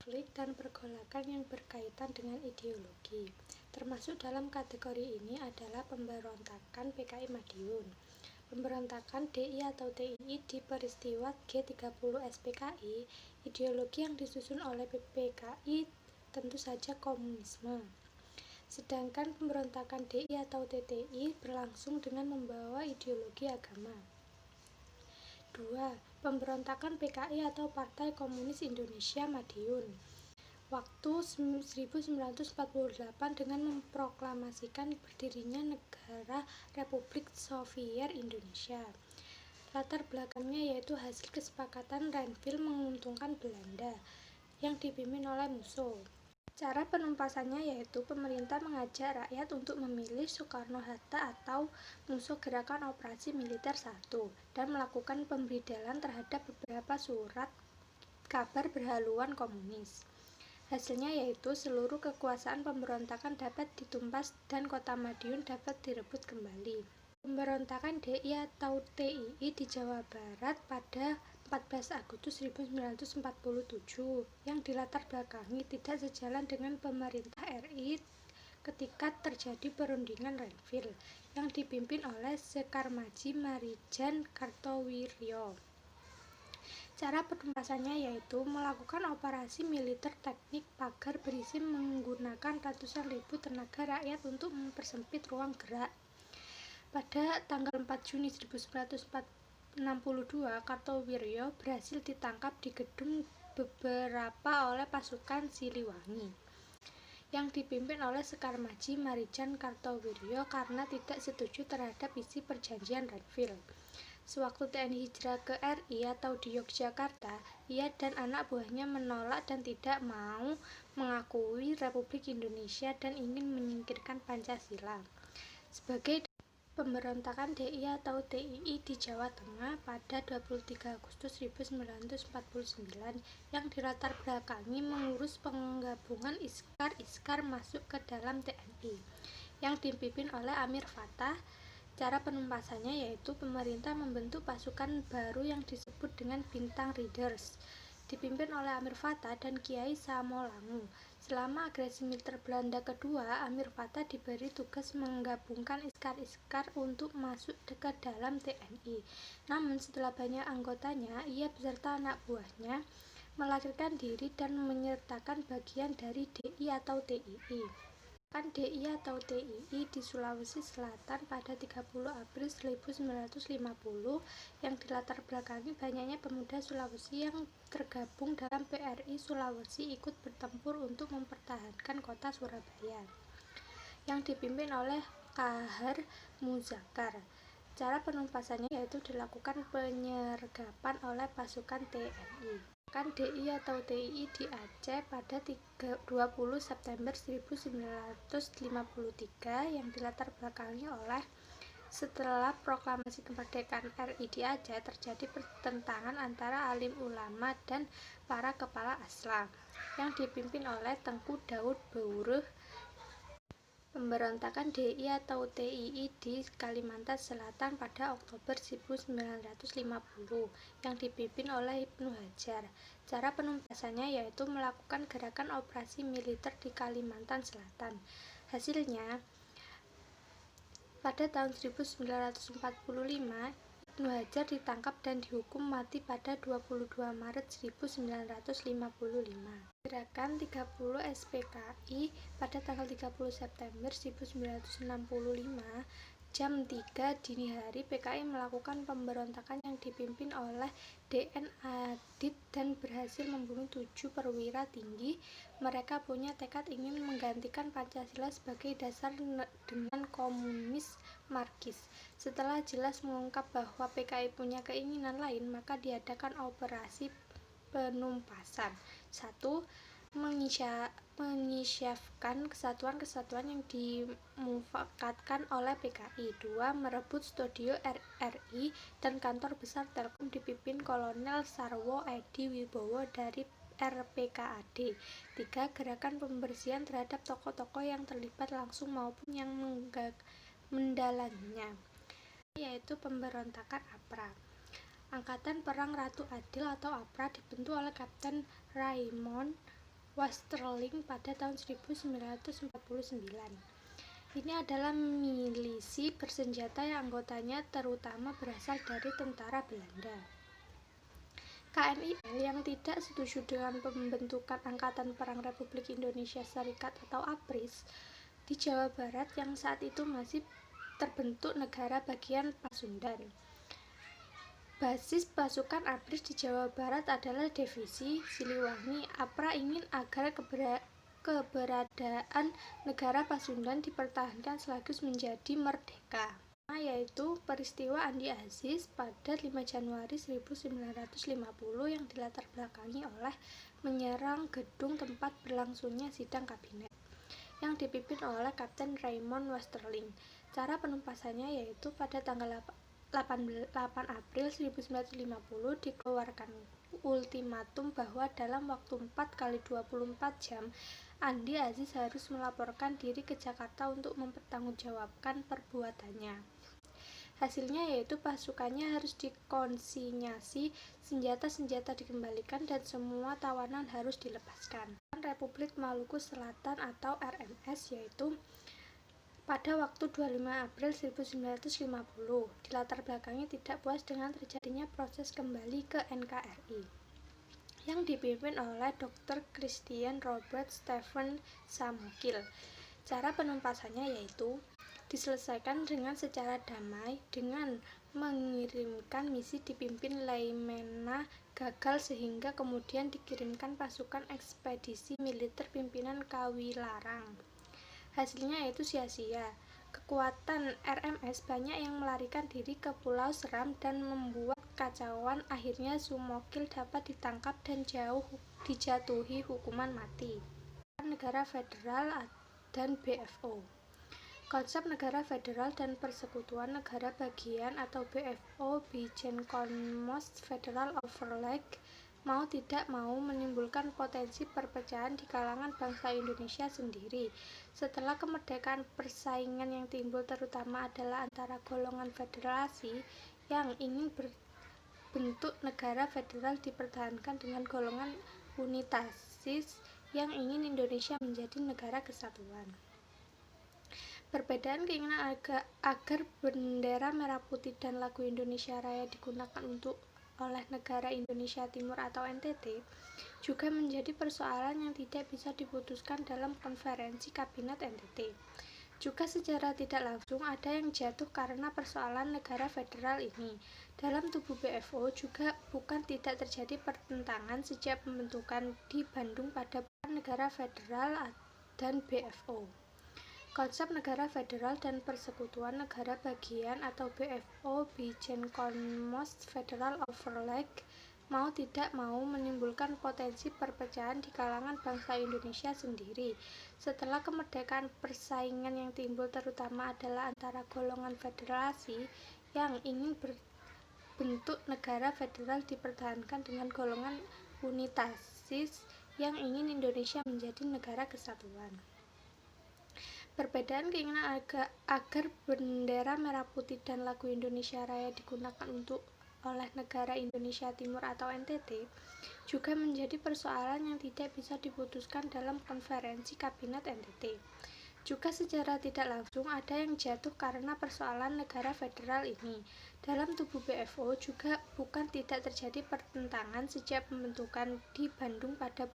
konflik dan pergolakan yang berkaitan dengan ideologi. Termasuk dalam kategori ini adalah pemberontakan PKI Madiun, pemberontakan DI atau TII di peristiwa G30 SPKI, ideologi yang disusun oleh PKI tentu saja komunisme. Sedangkan pemberontakan DI atau TTI berlangsung dengan membawa ideologi agama. 2. Pemberontakan PKI atau Partai Komunis Indonesia Madiun, waktu 1948 dengan memproklamasikan berdirinya negara Republik Soviet Indonesia. Latar belakangnya yaitu hasil kesepakatan Renville menguntungkan Belanda yang dipimpin oleh Musso. Cara penumpasannya yaitu pemerintah mengajak rakyat untuk memilih Soekarno-Hatta atau Musso Gerakan Operasi Militer 1 dan melakukan pembedalan terhadap beberapa surat kabar berhaluan komunis. Hasilnya yaitu seluruh kekuasaan pemberontakan dapat ditumpas dan kota Madiun dapat direbut kembali. Pemberontakan DI atau TII di Jawa Barat pada 14 Agustus 1947 yang dilatar belakangi tidak sejalan dengan pemerintah RI ketika terjadi perundingan Renville yang dipimpin oleh Sekarmaji Marijan Kartowiryo. Cara penumpasannya yaitu melakukan operasi militer teknik pagar berisi menggunakan ratusan ribu tenaga rakyat untuk mempersempit ruang gerak. Pada tanggal 4 Juni 1962, Kartowiryo berhasil ditangkap di gedung beberapa oleh pasukan Siliwangi yang dipimpin oleh Sekarmaji Marijan Kartowiryo karena tidak setuju terhadap isi perjanjian Renville. Sewaktu TNI hijrah ke RI atau di Yogyakarta, ia dan anak buahnya menolak dan tidak mau mengakui Republik Indonesia dan ingin menyingkirkan Pancasila. Sebagai pemberontakan DI atau TII di Jawa Tengah pada 23 Agustus 1949 yang dilatar belakangi mengurus penggabungan iskar-iskar masuk ke dalam TNI yang dipimpin oleh Amir Fattah. Cara penumpasannya yaitu pemerintah membentuk pasukan baru yang disebut dengan Bintang Riders, dipimpin oleh Amir Fattah dan Kiai Samolangu. Selama agresi militer Belanda kedua, Amir Fattah diberi tugas menggabungkan iskar-iskar untuk masuk ke dalam TNI. Namun setelah banyak anggotanya, ia beserta anak buahnya melarikan diri dan menyertakan bagian dari DI atau TII. DI atau TII di Sulawesi Selatan pada 30 April 1950 yang dilatar belakangi banyaknya pemuda Sulawesi yang tergabung dalam PRI Sulawesi ikut bertempur untuk mempertahankan kota Surabaya yang dipimpin oleh Kahar Muzakar. Cara penumpasannya yaitu dilakukan penyergapan oleh pasukan TNI. DI atau TII di Aceh pada 20 September 1953 yang dilatar belakangi oleh setelah proklamasi kemerdekaan RI di Aceh terjadi pertentangan antara alim ulama dan para kepala aslam yang dipimpin oleh Tengku Daud Beuruh. Pemberontakan DI atau TII di Kalimantan Selatan pada Oktober 1950 yang dipimpin oleh Ibnu Hajar. Cara penumpasannya yaitu melakukan gerakan operasi militer di Kalimantan Selatan. Hasilnya, pada tahun 1945, Ibnu Hajar ditangkap dan dihukum mati pada 22 Maret 1955. Gerakan 30 SPKI pada tanggal 30 September 1965 jam 3 dini hari PKI melakukan pemberontakan yang dipimpin oleh DN Adit dan berhasil membunuh 7 perwira tinggi. Mereka punya tekad ingin menggantikan Pancasila sebagai dasar dengan komunis Marxis. Setelah jelas mengungkap bahwa PKI punya keinginan lain, maka diadakan operasi penumpasan. 1. Menyisyafkan kesatuan-kesatuan yang dimufakatkan oleh PKI. 2. Merebut studio RRI dan kantor besar Telkom dipimpin Kolonel Sarwo Edi Wibowo dari RPKAD. 3. Gerakan pembersihan terhadap tokoh-tokoh yang terlibat langsung maupun yang mendalanginya, yaitu pemberontakan APRA. Angkatan Perang Ratu Adil atau APRA dibentuk oleh Kapten Raymond Westerling pada tahun 1949. Ini adalah milisi bersenjata yang anggotanya terutama berasal dari tentara Belanda. KMIL yang tidak setuju dengan pembentukan Angkatan Perang Republik Indonesia Serikat atau APRIS di Jawa Barat yang saat itu masih terbentuk negara bagian Pasundan. Basis pasukan APRIS di Jawa Barat adalah Divisi Siliwangi. APRA ingin agar keberadaan negara Pasundan dipertahankan sekaligus menjadi merdeka, yaitu peristiwa Andi Aziz pada 5 Januari 1950 yang dilatar belakangi oleh menyerang gedung tempat berlangsungnya sidang kabinet yang dipimpin oleh Kapten Raymond Westerling. Cara penumpasannya yaitu pada tanggal 8 April 1950 dikeluarkan ultimatum bahwa dalam waktu 4x24 jam Andi Aziz harus melaporkan diri ke Jakarta untuk mempertanggungjawabkan perbuatannya. Hasilnya yaitu pasukannya harus dikonsinyasi, senjata-senjata dikembalikan, dan semua tawanan harus dilepaskan. Republik Maluku Selatan atau RMS yaitu pada waktu 25 April 1950 dilatar belakangi tidak puas dengan terjadinya proses kembali ke NKRI yang dipimpin oleh Dr. Christian Robert Stephen Samukil. Cara penumpasannya yaitu diselesaikan dengan secara damai dengan mengirimkan misi dipimpin Laimena gagal sehingga kemudian dikirimkan pasukan ekspedisi militer pimpinan Kawilarang. Hasilnya yaitu sia-sia. Kekuatan RMS banyak yang melarikan diri ke Pulau Seram dan membuat kacauan. Akhirnya Sumokil dapat ditangkap dan dijatuhi hukuman mati. Negara federal dan BFO. Konsep negara federal dan persekutuan negara bagian atau BFO Bijenkonmos Federal Overleg mau tidak mau menimbulkan potensi perpecahan di kalangan bangsa Indonesia sendiri. Setelah kemerdekaan, persaingan yang timbul terutama adalah antara golongan federasi yang ingin berbentuk negara federal dipertahankan dengan golongan unitasis yang ingin Indonesia menjadi negara kesatuan. Perbedaan keinginan agar bendera merah putih dan lagu Indonesia Raya digunakan oleh negara Indonesia Timur atau NTT juga menjadi persoalan yang tidak bisa diputuskan dalam konferensi kabinet NTT. Juga secara tidak langsung ada yang jatuh karena persoalan negara federal ini. Dalam tubuh BFO juga bukan tidak terjadi pertentangan sejak pembentukan di Bandung pada negara federal dan BFO. Konsep negara federal dan persekutuan negara bagian atau BFO Bijenkonmos Federal Overleg mau tidak mau menimbulkan potensi perpecahan di kalangan bangsa Indonesia sendiri. Setelah kemerdekaan, persaingan yang timbul terutama adalah antara golongan federasi yang ingin berbentuk negara federal dipertahankan dengan golongan unitasis yang ingin Indonesia menjadi negara kesatuan. Perbedaan keinginan agar bendera merah putih dan lagu Indonesia Raya digunakan oleh negara Indonesia Timur atau NTT juga menjadi persoalan yang tidak bisa diputuskan dalam konferensi kabinet NTT. Juga secara tidak langsung ada yang jatuh karena persoalan negara federal ini. Dalam tubuh BFO juga bukan tidak terjadi pertentangan sejak pembentukan di Bandung pada